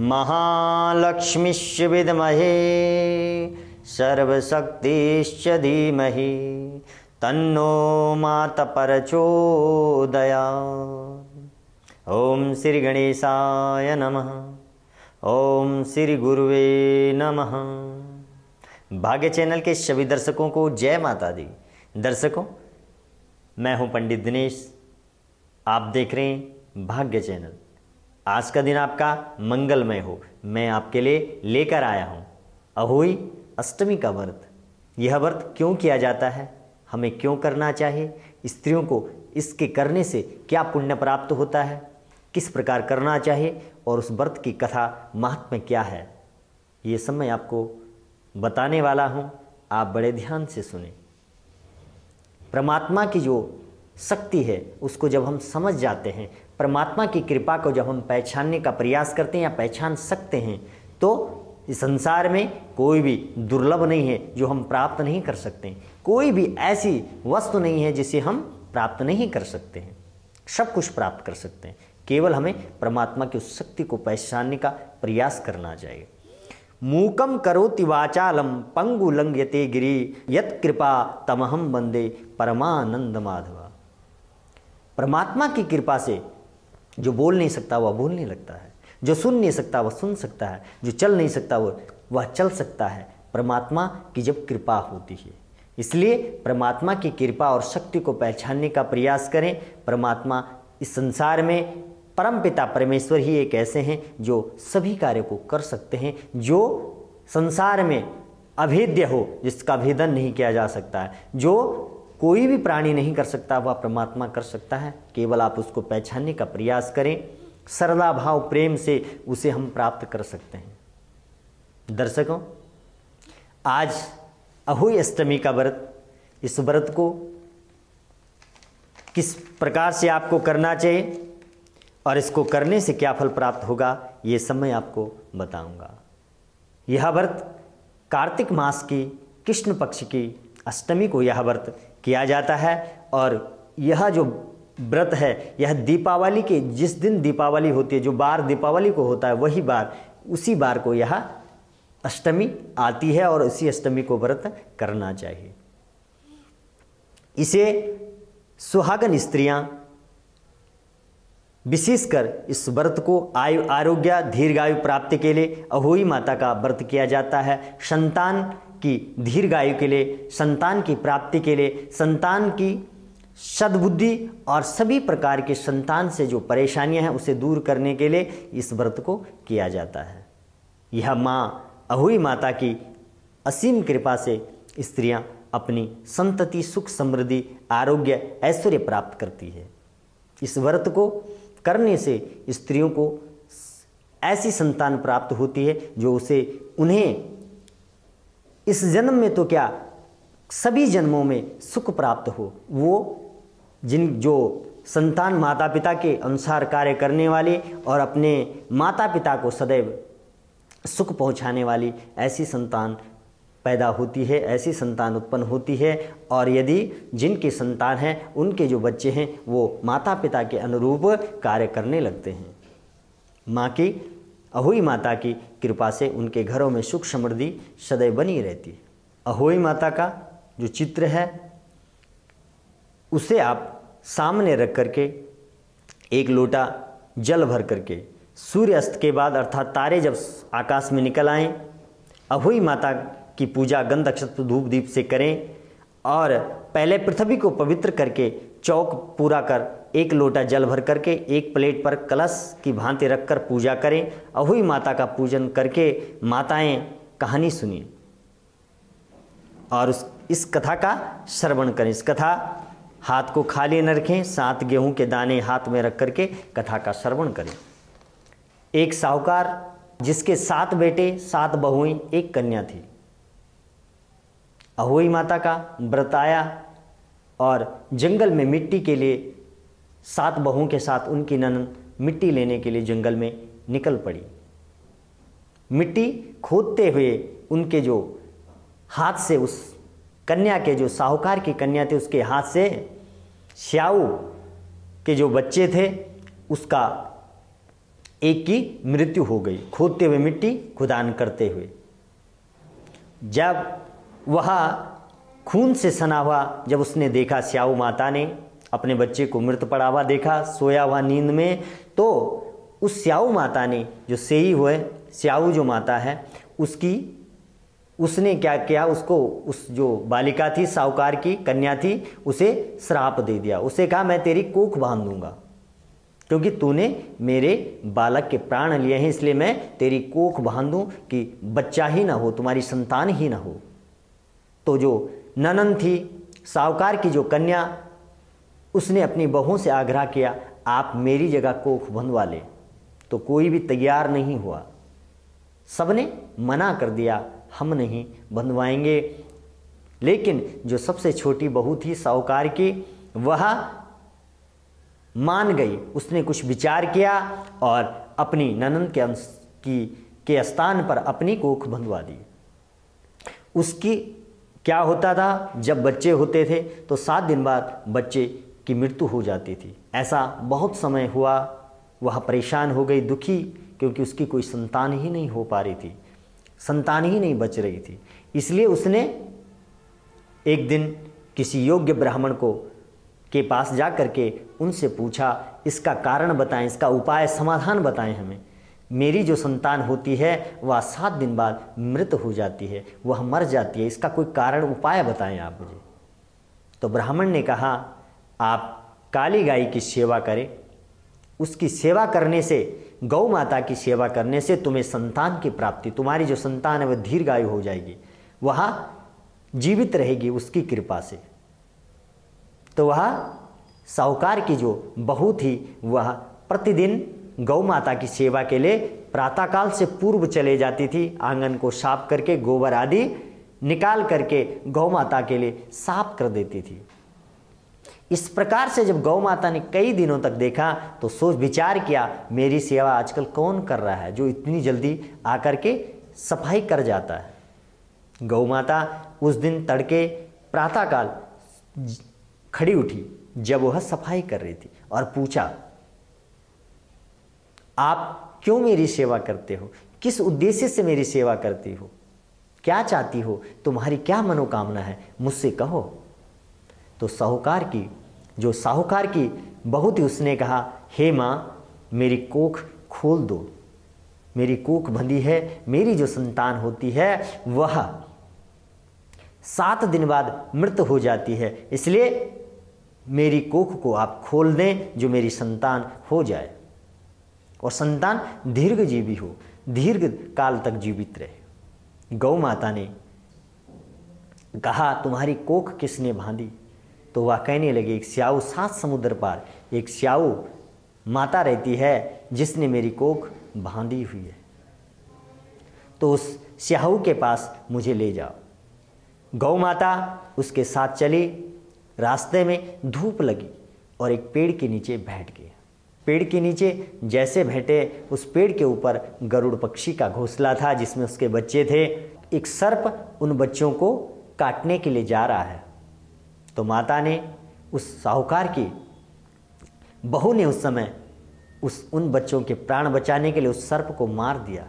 महालक्ष्मीश्च विद्महे सर्वशक्तिश्च धीमहि तन्नो माता प्रचोदयात्। ओम श्री गणेशाय नमः। ओम श्री गुरुवे नमः। भाग्य चैनल के सभी दर्शकों को जय माता दी। दर्शकों, मैं हूं पंडित दिनेश, आप देख रहे हैं भाग्य चैनल। आज का दिन आपका मंगलमय हो, मैं आपके लिए लेकर आया हूं अहोई अष्टमी का व्रत। यह व्रत क्यों किया जाता है, हमें क्यों करना चाहिए, स्त्रियों को इसके करने से क्या पुण्य प्राप्त होता है, किस प्रकार करना चाहिए और उस व्रत की कथा महात्म्य क्या है, ये सब मैं आपको बताने वाला हूं। आप बड़े ध्यान से सुने। परमात्मा की जो शक्ति है उसको जब हम समझ जाते हैं, परमात्मा की कृपा को जब हम पहचानने का प्रयास करते हैं या पहचान सकते हैं, तो इस संसार में कोई भी दुर्लभ नहीं है जो हम प्राप्त नहीं कर सकते। कोई भी ऐसी वस्तु नहीं है जिसे हम प्राप्त नहीं कर सकते हैं। सब कुछ प्राप्त कर सकते हैं, केवल हमें परमात्मा की उस शक्ति को पहचानने का प्रयास करना चाहिए। मूकम करोति वाचालम पंगु लंघयते गिरि यत् कृपा तमहम वंदे परमानंद माधवा। परमात्मा की कृपा से जो बोल नहीं सकता वह बोलने लगता है, जो सुन नहीं सकता वह सुन सकता है, जो चल नहीं सकता वह चल सकता है। परमात्मा की जब कृपा होती है, इसलिए परमात्मा की कृपा और शक्ति को पहचानने का प्रयास करें। परमात्मा इस संसार में परमपिता परमेश्वर ही एक ऐसे हैं जो सभी कार्य को कर सकते हैं, जो संसार में अभेद्य हो, जिसका भेदन नहीं किया जा सकता है, जो कोई भी प्राणी नहीं कर सकता, वह परमात्मा कर सकता है। केवल आप उसको पहचानने का प्रयास करें, श्रद्धा भाव प्रेम से उसे हम प्राप्त कर सकते हैं। दर्शकों, आज अहोई अष्टमी का व्रत, इस व्रत को किस प्रकार से आपको करना चाहिए और इसको करने से क्या फल प्राप्त होगा, ये सब मैं आपको बताऊंगा। यह व्रत कार्तिक मास की कृष्ण पक्ष की अष्टमी को यह व्रत किया जाता है और यह जो व्रत है यह दीपावली के जिस दिन दीपावली होती है, जो बार दीपावली को होता है वही बार, उसी बार को यह अष्टमी आती है और उसी अष्टमी को व्रत करना चाहिए। इसे सुहागन स्त्रियां विशेषकर इस व्रत को आयु आरोग्य दीर्घायु प्राप्ति के लिए अहोई माता का व्रत किया जाता है। संतान की दीर्घायु के लिए, संतान की प्राप्ति के लिए, संतान की सद्बुद्धि और सभी प्रकार के संतान से जो परेशानियां हैं उसे दूर करने के लिए इस व्रत को किया जाता है। यह माँ अहोई माता की असीम कृपा से स्त्रियां अपनी संतति, सुख, समृद्धि, आरोग्य, ऐश्वर्य प्राप्त करती है। इस व्रत को करने से स्त्रियों को ऐसी संतान प्राप्त होती है जो उन्हें इस जन्म में तो क्या सभी जन्मों में सुख प्राप्त हो। वो जो संतान माता पिता के अनुसार कार्य करने वाली और अपने माता पिता को सदैव सुख पहुंचाने वाली ऐसी संतान पैदा होती है, ऐसी संतान उत्पन्न होती है। और यदि जिनके संतान हैं उनके जो बच्चे हैं वो माता पिता के अनुरूप कार्य करने लगते हैं। माँ की अहोई माता की कृपा से उनके घरों में सुख समृद्धि सदैव बनी रहती है। अहोई माता का जो चित्र है उसे आप सामने रख करके एक लोटा जल भर करके सूर्य अस्त के बाद अर्थात तारे जब आकाश में निकल आएं, अहोई माता की पूजा गंध अक्षत धूप दीप से करें और पहले पृथ्वी को पवित्र करके चौक पूरा कर एक लोटा जल भर करके एक प्लेट पर कलश की भांति रखकर पूजा करें। अहोई माता का पूजन करके माताएं कहानी सुनिए और इस कथा का श्रवण करें। इस कथा हाथ को खाली न रखें, 7 गेहूं के दाने हाथ में रख करके कथा का श्रवण करें। एक साहूकार जिसके 7 बेटे 7 बहुएं 1 कन्या थी, अहोई माता का व्रत आया और जंगल में मिट्टी के लिए 7 बहुओं के साथ उनकी ननद मिट्टी लेने के लिए जंगल में निकल पड़ी। मिट्टी खोदते हुए उनके जो हाथ से उस कन्या के, जो साहूकार की कन्या थी, उसके हाथ से श्याऊ के जो बच्चे थे उसका एक की मृत्यु हो गई, खोदते हुए मिट्टी खुदान करते हुए। जब वह खून से सना हुआ जब उसने देखा, स्याऊ माता ने अपने बच्चे को मृत पड़ा हुआ देखा, सोया हुआ नींद में, तो उस स्याऊ माता ने, जो सेई हुए स्याऊ जो माता है उसने क्या किया, उसको, उस जो बालिका थी, साहूकार की कन्या थी, उसे श्राप दे दिया। उसे कहा मैं तेरी कोख बांध दूंगा, क्योंकि तूने मेरे बालक के प्राण लिए हैं, इसलिए मैं तेरी कोख बांध दूं कि बच्चा ही ना हो, तुम्हारी संतान ही ना हो। तो जो ननन थी, साहूकार की जो कन्या, उसने अपनी बहू से आग्रह किया आप मेरी जगह कोख बंधवा ले, तो कोई भी तैयार नहीं हुआ, सबने मना कर दिया, हम नहीं बंधवाएंगे। लेकिन जो सबसे छोटी बहू थी साहूकार की, वह मान गई, उसने कुछ विचार किया और अपनी ननद के स्थान पर अपनी कोख बंधवा दी। उसकी क्या होता था, जब बच्चे होते थे तो 7 दिन बाद बच्चे की मृत्यु हो जाती थी। ऐसा बहुत समय हुआ, वह परेशान हो गई, दुखी, क्योंकि उसकी कोई संतान ही नहीं हो पा रही थी, संतान ही नहीं बच रही थी। इसलिए उसने एक दिन किसी योग्य ब्राह्मण के पास जा करके उनसे पूछा, इसका कारण बताएं, इसका उपाय समाधान बताएं हमें। मेरी जो संतान होती है वह 7 दिन बाद मृत हो जाती है, वह मर जाती है, इसका कोई कारण उपाय बताएं आप मुझे। तो ब्राह्मण ने कहा आप काली गाय की सेवा करें, उसकी सेवा करने से, गौ माता की सेवा करने से तुम्हें संतान की प्राप्ति, तुम्हारी जो संतान है वह दीर्घायु हो जाएगी, वह जीवित रहेगी उसकी कृपा से। तो वह साहूकार की जो बहू थी वह प्रतिदिन गौ माता की सेवा के लिए प्रातःकाल से पूर्व चले जाती थी, आंगन को साफ करके गोबर आदि निकाल करके गौ माता के लिए साफ कर देती थी। इस प्रकार से जब गौ माता ने कई दिनों तक देखा तो सोच विचार किया, मेरी सेवा आजकल कौन कर रहा है जो इतनी जल्दी आकर के सफाई कर जाता है। गौ माता उस दिन तड़के प्रातःकाल खड़ी उठी जब वह सफाई कर रही थी और पूछा, आप क्यों मेरी सेवा करते हो, किस उद्देश्य से मेरी सेवा करती हो, क्या चाहती हो, तुम्हारी क्या मनोकामना है, मुझसे कहो। तो साहूकार की बहू थी, उसने कहा, हे माँ मेरी कोख खोल दो, मेरी कोख बंधी है, मेरी जो संतान होती है वह 7 दिन बाद मृत हो जाती है, इसलिए मेरी कोख को आप खोल दें, जो मेरी संतान हो जाए और संतान दीर्घजीवी हो, दीर्घ काल तक जीवित रहे। गौ माता ने कहा, तुम्हारी कोख किसने बांधी? तो वह कहने लगे, एक स्याऊ 7 समुद्र पार एक स्याऊ माता रहती है जिसने मेरी कोख बांधी हुई है, तो उस स्याऊ के पास मुझे ले जाओ। गौ माता उसके साथ चली, रास्ते में धूप लगी और एक पेड़ के नीचे बैठ गए। पेड़ के नीचे जैसे बैठे, उस पेड़ के ऊपर गरुड़ पक्षी का घोंसला था जिसमें उसके बच्चे थे। एक सर्प उन बच्चों को काटने के लिए जा रहा है। तो माता ने, उस साहूकार की बहू ने उस समय उन बच्चों के प्राण बचाने के लिए उस सर्प को मार दिया।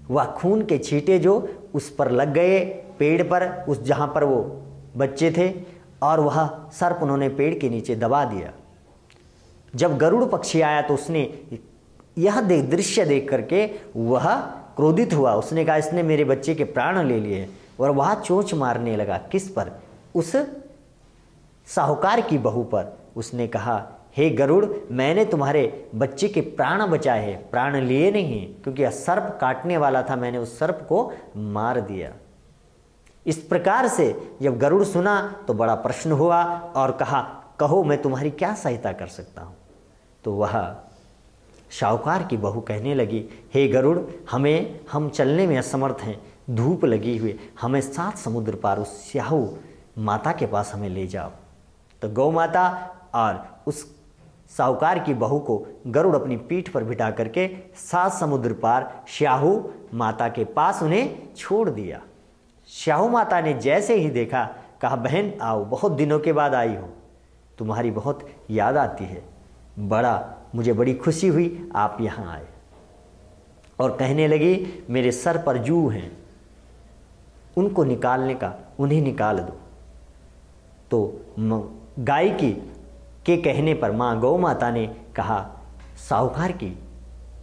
वह खून के छींटे जो उस पर लग गए पेड़ पर, उस जहाँ पर वो बच्चे थे, और वह सर्प उन्होंने पेड़ के नीचे दबा दिया। जब गरुड़ पक्षी आया तो उसने यह दृश्य देख करके वह क्रोधित हुआ। उसने कहा, इसने मेरे बच्चे के प्राण ले लिए, और वह चोंच मारने लगा। किस पर? उस साहूकार की बहू पर। उसने कहा, हे गरुड़, मैंने तुम्हारे बच्चे के प्राण बचाए हैं, प्राण लिए नहीं, क्योंकि यह सर्प काटने वाला था, मैंने उस सर्प को मार दिया। इस प्रकार से जब गरुड़ सुना तो बड़ा प्रश्न हुआ और कहा, कहो मैं तुम्हारी क्या सहायता कर सकता हूँ। तो वह साहूकार की बहू कहने लगी, हे गरुड़, हम चलने में असमर्थ हैं, धूप लगी हुई, हमें 7 समुद्र पार उस स्याऊ माता के पास हमें ले जाओ। तो गौ माता और उस साहूकार की बहू को गरुड़ अपनी पीठ पर बिठा करके 7 समुद्र पार स्याऊ माता के पास उन्हें छोड़ दिया। स्याऊ माता ने जैसे ही देखा, कहा, बहन आओ, बहुत दिनों के बाद आई हो, तुम्हारी बहुत याद आती है, मुझे बड़ी खुशी हुई आप यहाँ आए। और कहने लगी मेरे सर पर जू हैं, उनको निकालने का, उन्हें निकाल दो। तो गाय के कहने पर माँ गौ माता ने कहा साहूकार की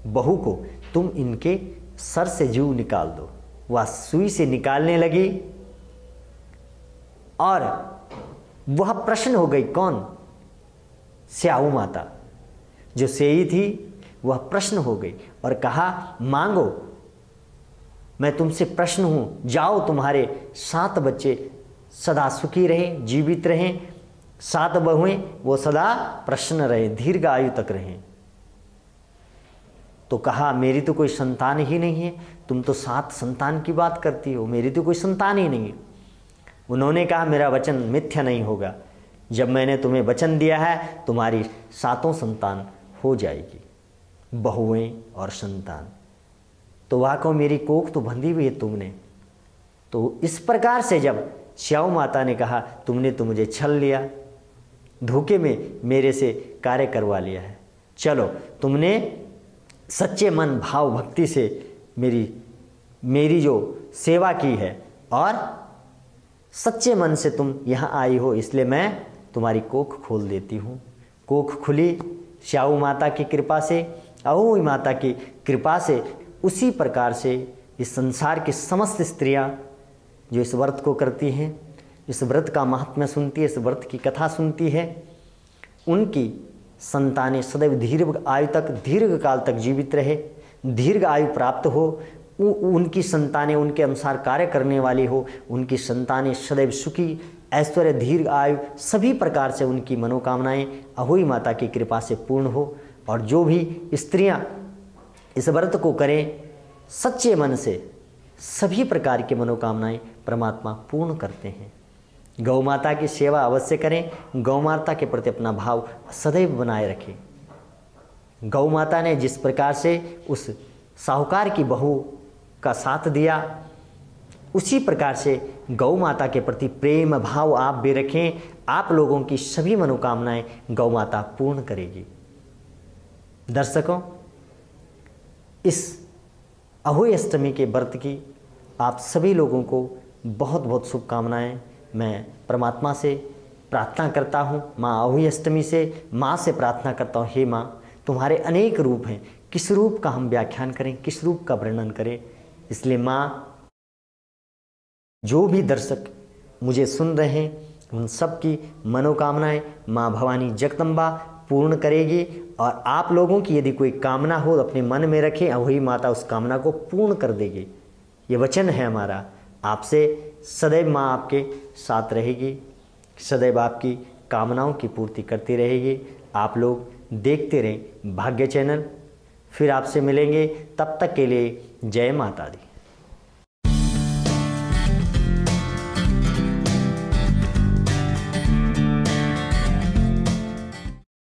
बहू को तुम इनके सर से जू निकाल दो। वह सुई से निकालने लगी और वह प्रश्न हो गई। कौन? स्याऊ माता जो सेई थी वह प्रश्न हो गई और कहा मांगो, मैं तुमसे प्रश्न हूं, जाओ तुम्हारे 7 बच्चे सदा सुखी रहें, जीवित रहें, 7 बहुएं वो सदा प्रसन्न रहे, दीर्घ आयु तक रहें। तो कहा मेरी तो कोई संतान ही नहीं है, तुम तो 7 संतान की बात करती हो, मेरी तो कोई संतान ही नहीं है। उन्होंने कहा मेरा वचन मिथ्या नहीं होगा, जब मैंने तुम्हें वचन दिया है तुम्हारी 7 संतान हो जाएगी, बहुएं और संतान। तो वह कहो मेरी कोख तो बंधी हुई है तुमने। तो इस प्रकार से जब स्याऊ माता ने कहा तुमने तो मुझे छल लिया, धोखे में मेरे से कार्य करवा लिया है, चलो तुमने सच्चे मन भाव भक्ति से मेरी जो सेवा की है और सच्चे मन से तुम यहाँ आई हो, इसलिए मैं तुम्हारी कोख खोल देती हूँ। कोख खुली स्याऊ माता की कृपा से, अहोई माता की कृपा से। उसी प्रकार से इस संसार की समस्त स्त्रियाँ जो इस व्रत को करती हैं, इस व्रत का महात्म्य सुनती है, इस व्रत की कथा सुनती है, उनकी संतानें सदैव दीर्घ आयु तक, दीर्घ काल तक जीवित रहे, दीर्घ आयु प्राप्त हो, उनकी संतानें उनके अनुसार कार्य करने वाली हो, उनकी संतानें सदैव सुखी, ऐश्वर्य, दीर्घ आयु, सभी प्रकार से उनकी मनोकामनाएं अहोई माता की कृपा से पूर्ण हो। और जो भी स्त्रियां इस व्रत को करें सच्चे मन से, सभी प्रकार की मनोकामनाएं परमात्मा पूर्ण करते हैं। गौ माता की सेवा अवश्य करें, गौ माता के प्रति अपना भाव सदैव बनाए रखें। गौ माता ने जिस प्रकार से उस साहूकार की बहू का साथ दिया, उसी प्रकार से गौ माता के प्रति प्रेम भाव आप भी रखें। आप लोगों की सभी मनोकामनाएं गौ माता पूर्ण करेगी। दर्शकों, इस अहोई अष्टमी के व्रत की आप सभी लोगों को बहुत बहुत शुभकामनाएं। मैं परमात्मा से प्रार्थना करता हूँ, माँ अहोई अष्टमी से माँ से प्रार्थना करता हूँ, हे माँ तुम्हारे अनेक रूप हैं, किस रूप का हम व्याख्यान करें, किस रूप का वर्णन करें। इसलिए माँ, जो भी दर्शक मुझे सुन रहे हैं उन सब की मनोकामनाएं माँ भवानी जगदम्बा पूर्ण करेगी। और आप लोगों की यदि कोई कामना हो अपने मन में रखें, अहोई माता उस कामना को पूर्ण कर देगी। ये वचन है हमारा आपसे। सदैव माँ आपके साथ रहेगी, सदैव आपकी कामनाओं की पूर्ति करती रहेगी। आप लोग देखते रहें भाग्य चैनल। फिर आपसे मिलेंगे, तब तक के लिए जय माता दी।